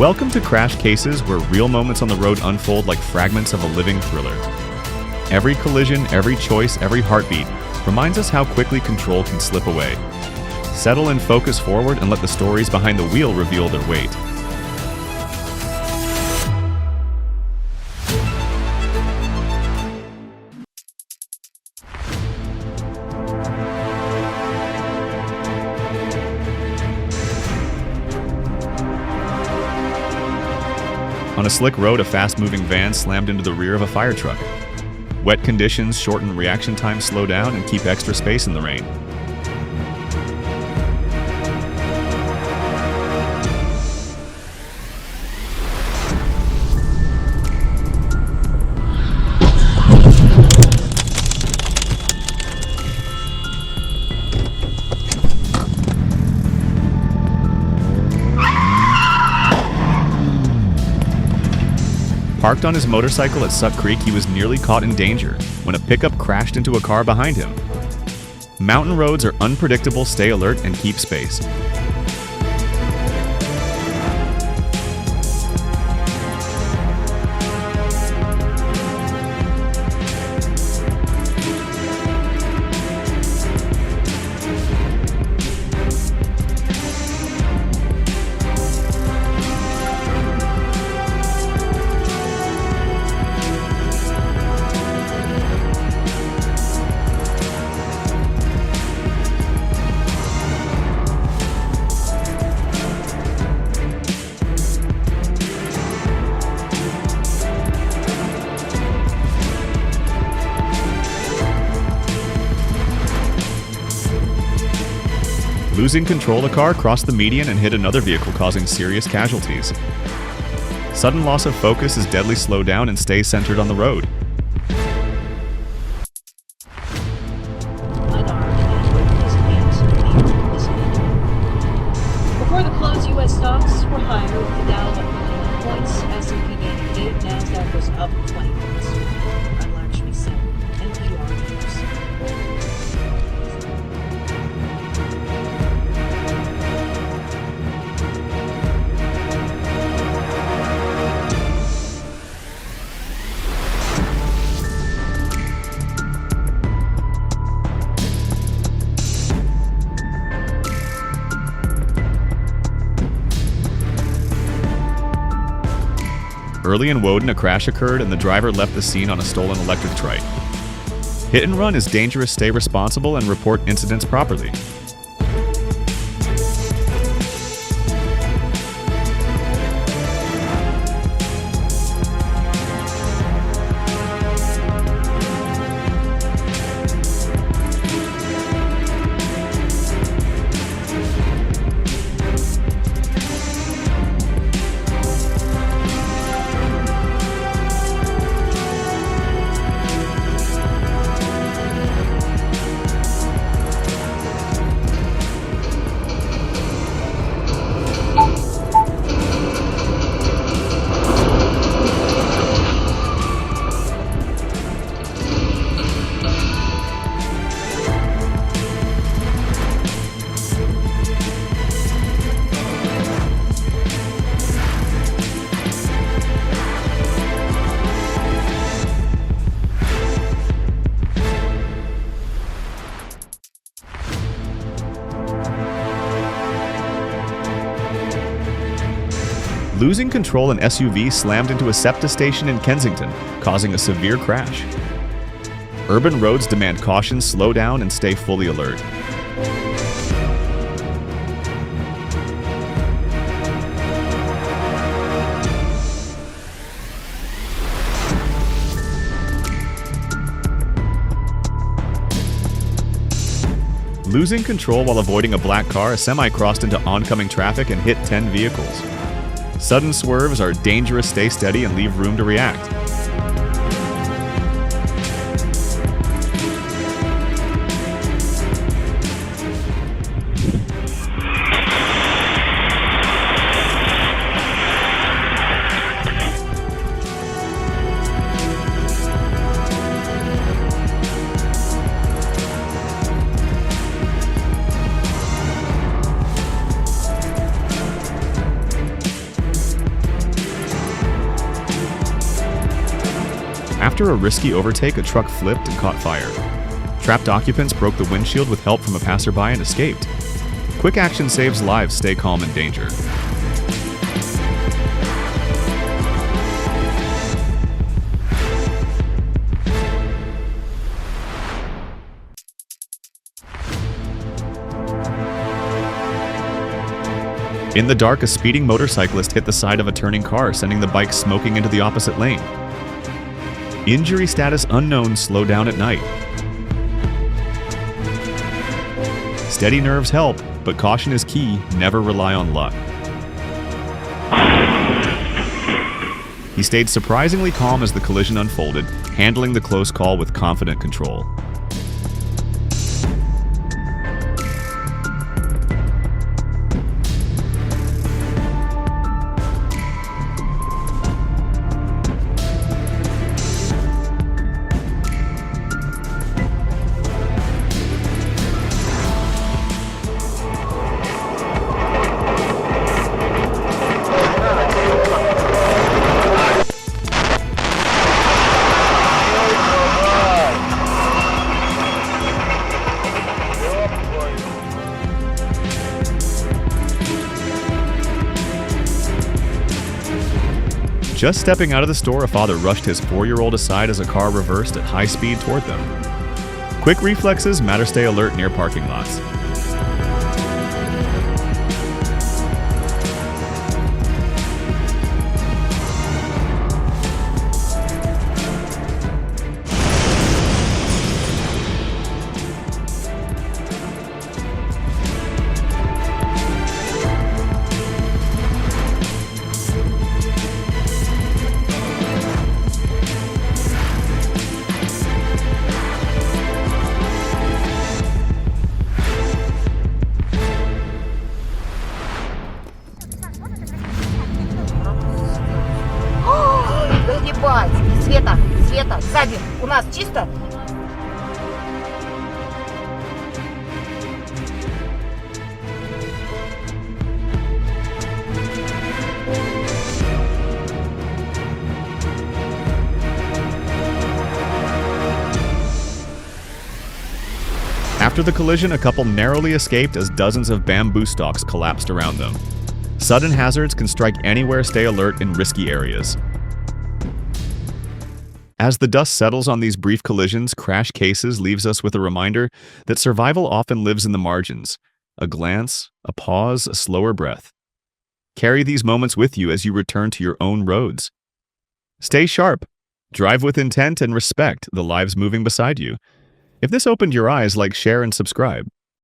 Welcome to Crash Cases, where real moments on the road unfold like fragments of a living thriller. Every collision, every choice, every heartbeat reminds us how quickly control can slip away. Settle and focus forward and let the stories behind the wheel reveal their weight. On a slick road, a fast-moving van slammed into the rear of a fire truck. Wet conditions shorten reaction time, slow down, and keep extra space in the rain. Parked on his motorcycle at Suck Creek, he was nearly caught in danger when a pickup crashed into a car behind him. Mountain roads are unpredictable. Stay alert and keep space. Losing control, the car crossed the median and hit another vehicle, causing serious casualties. Sudden loss of focus is deadly. Slow down and stay centered on the road. Before the close, U.S. stocks were higher, with the Dow up 21 points, S&P gaining 8, NASDAQ was up 20 points. I'm Lakshmi Sen, NPR News. Early in Woden, a crash occurred and the driver left the scene on a stolen electric trike. Hit and run is dangerous. Stay responsible and report incidents properly. Losing control, an SUV slammed into a SEPTA station in Kensington, causing a severe crash. Urban roads demand caution. Slow down and stay fully alert. Losing control while avoiding a black car, a semi crossed into oncoming traffic and hit 10 vehicles. Sudden swerves are dangerous. Stay steady and leave room to react. After a risky overtake, a truck flipped and caught fire. Trapped occupants broke the windshield with help from a passerby and escaped. Quick action saves lives. Stay calm in danger. In the dark, a speeding motorcyclist hit the side of a turning car, sending the bike smoking into the opposite lane. Injury status unknown. Slow down at night. Steady nerves help, but caution is key. Never rely on luck. He stayed surprisingly calm as the collision unfolded, handling the close call with confident control. Just stepping out of the store, a father rushed his 4-year-old aside as a car reversed at high speed toward them. Quick reflexes matter. Stay alert near parking lots. Ебать! Света, Света, сзади! У нас чисто? After the collision, a couple narrowly escaped as dozens of bamboo stalks collapsed around them. Sudden hazards can strike anywhere. Stay alert in risky areas. As the dust settles on these brief collisions, crash cases leaves us with a reminder that survival often lives in the margins. A glance, a pause, a slower breath. Carry these moments with you as you return to your own roads. Stay sharp, drive with intent, and respect the lives moving beside you. If this opened your eyes, like, share, and subscribe.